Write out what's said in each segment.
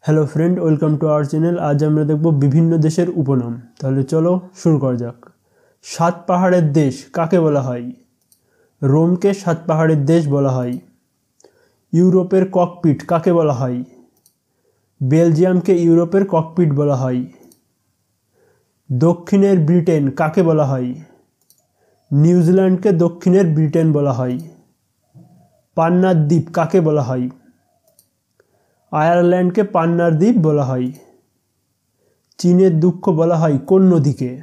Hello friend, welcome to our channel. আজ আমরা দেখব বিভিন্ন দেশের উপনাম। তাহলে চলো শুরু করা যাক। সাত পাহাড়ের দেশ কাকে বলা হয়? রোমকে সাত পাহাড়ের দেশ বলা হয়। ইউরোপের ককপিট কাকে বলা হয়? বেলজিয়ামকে ইউরোপের ককপিট বলা হয়। দক্ষিণের ব্রিটেন কাকে বলা হয়? নিউজিল্যান্ডকে দক্ষিণের ব্রিটেন বলা হয়। পান্নার দ্বীপ কাকে বলা হয়? আয়ারল্যান্ডকে পান্নার দ্বীপ বলা হয়। চীনের দুঃখ বলা হয় কোন নদীকে?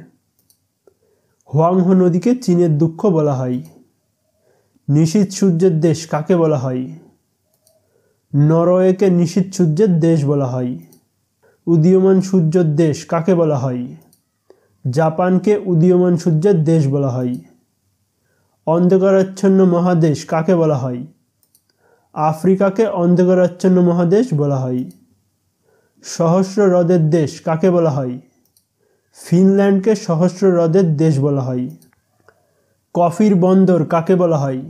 হোয়াংহো নদীকে চীনের দুঃখ বলা হয়। নিশীথ সূর্যের দেশ কাকে বলা হয়? নরওয়েকে নিশীথ সূর্যের দেশ বলা হয়। উদীয়মান সূর্যের দেশ কাকে বলা হয়? জাপানকে উদীয়মান সূর্যের দেশ বলা হয়। অন্ধকারাচ্ছন্ন মহাদেশ কাকে বলা হয়? আফ্রিকাকে অন্ধকারাচ্ছন্ন মহাদেশ বলা হয়। সহস্র হ্রদের দেশ কাকে বলা হয়? ফিনল্যান্ডকে সহস্র হ্রদের দেশ বলা হয়। কফির বন্দর কাকে বলা হয়?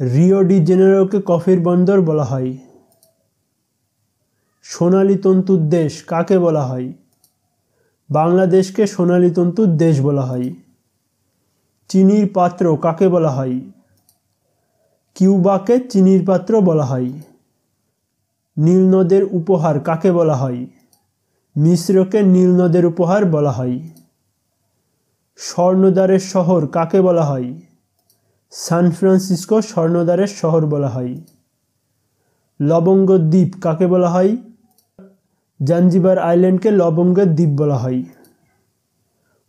রিও ডি জেনেরোকে কফির বন্দর বলা হয়। সোনালী তন্তুর দেশ কাকে বলা হয়? বাংলাদেশকে সোনালী তন্তুর দেশ বলা হয়। চিনির পাত্র কাকে বলা হয়? কিউবাকে চিনির পাত্র বলা হয়। নীল নদের উপহার কাকে বলা হয়? মিশ্রকে নীল নদের উপহার বলা হয়। স্বর্ণদ্বারের শহর কাকে বলা হয়? সান ফ্রান্সিসকো স্বর্ণদ্বারের শহর বলা হয়। লবঙ্গ দ্বীপ কাকে বলা হয়? জাঞ্জিবার আইল্যান্ডকে লবঙ্গের দ্বীপ বলা হয়।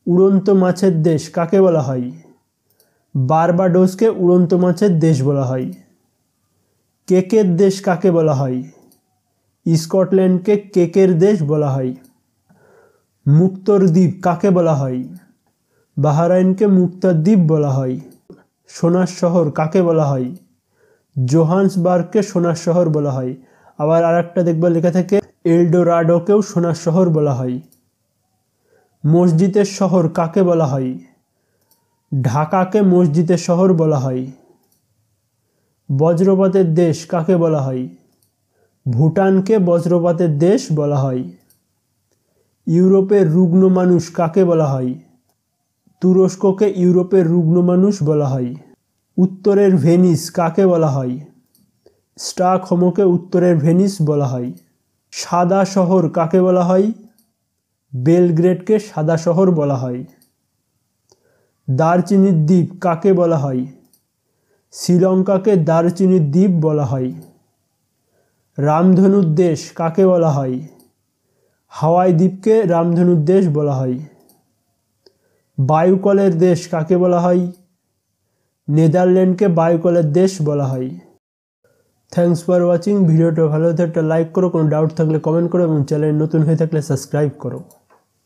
উড়ন্ত মাছের দেশ কাকে বলা হয়? বারবাডোসকে উড়ন্ত মাছের দেশ বলা হয়। কেকের দেশ কাকে বলা হয়? স্কটল্যান্ডকে কেকের দেশ বলা হয়। মুক্তোর দ্বীপ কাকে বলা হয়? বাহরাইনকে মুক্তার দ্বীপ বলা হয়। সোনার শহর কাকে বলা হয়? জোহান্সবার্গকে সোনার শহর বলা হয়। আবার আরেকটা দেখবা লেখা থাকে এলডোরাডোকেও সোনার শহর বলা হয়। মসজিদের শহর কাকে বলা হয়? ঢাকাকে মসজিদের শহর বলা হয়। বজ্রপাতের দেশ কাকে বলা হয়? ভুটানকে বজ্রপাতের দেশ বলা হয়। ইউরোপের রুগ্ন মানুষ কাকে বলা হয়? তুরস্ককে ইউরোপের রুগ্ন মানুষ বলা হয়। উত্তরের ভেনিস কাকে বলা হয়? স্টকহোমকে উত্তরের ভেনিস বলা হয়। সাদা শহর কাকে বলা হয়? বেলগ্রেডকে সাদা শহর বলা হয়। দারচিনির দ্বীপ কাকে বলা হয়? শ্রীলঙ্কাকে দারচিনির দ্বীপ বলা হয়। রামধনুর দেশ কাকে বলা হয়? হাওয়াই দ্বীপকে রামধনুর দেশ বলা হয়। বায়ুকলের দেশ কাকে বলা হয়? নেদারল্যান্ডকে বায়ুকলের দেশ বলা হয়। Thanks for watching. ভিডিওটা ভালো হলে একটা লাইক করো, কোনো ডাউট থাকলে কমেন্ট করো এবং চ্যানেল নতুন হয়ে থাকলে সাবস্ক্রাইব করো।